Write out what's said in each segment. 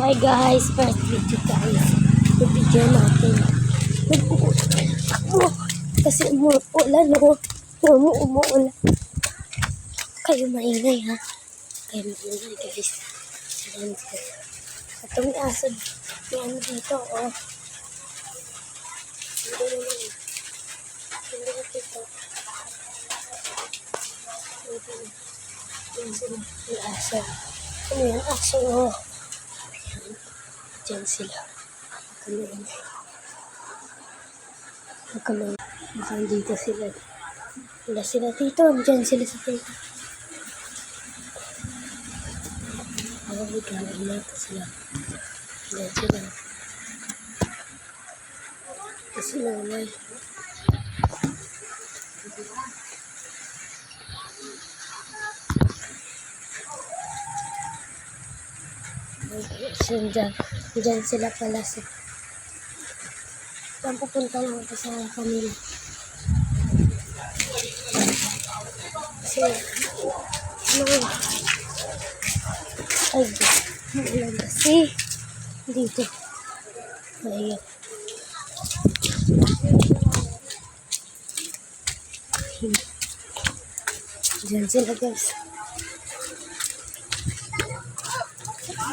Hi guys, first video guys. Video natin. Ako, kasi umuulan no. Umuulan. Kayo maingay ha. Kayo maingay guys. Ayan guys. Itong asod. Yan dito oh. Hindi naman. Hindi na dito. Yan sila. Yung aso. Ano yan? Aso oh. Diyan sila. Magkaroon. Magkaroon dito sila. Wala sila dito. Diyan sila sa dito. Ako biglang inata sila. Diyan sila. Ito sila ulay. Diyan sila pala sa saan pupunta lang ako sa kanila kasi ay maulan kasi dito ayan diyan sila guys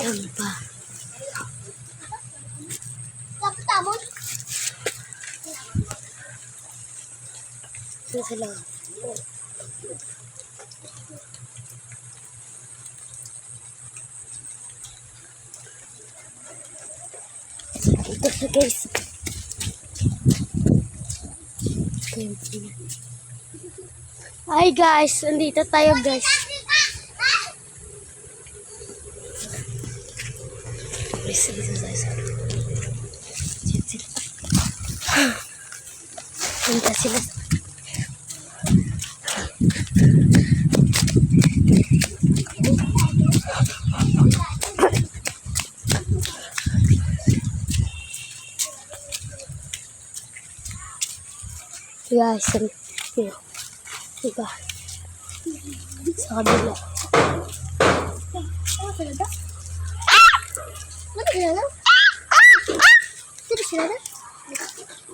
ayan pa ito sila. Ito siya guys. Hi guys, nandito tayo guys. Punta sila. Guys, diba? Sa kabila.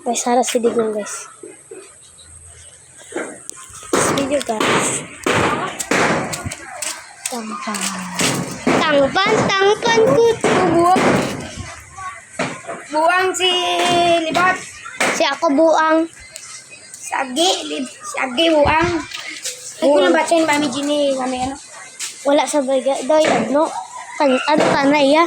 Guys, harap siligong guys. This video guys. Tangpan kutubo. Buang si Libot. Si ako buang. Sagi buang. Ay ko lang bacain Mami Ginny. Kami ano? Wala sa bagay. Doy, ano? Ano ka na iya?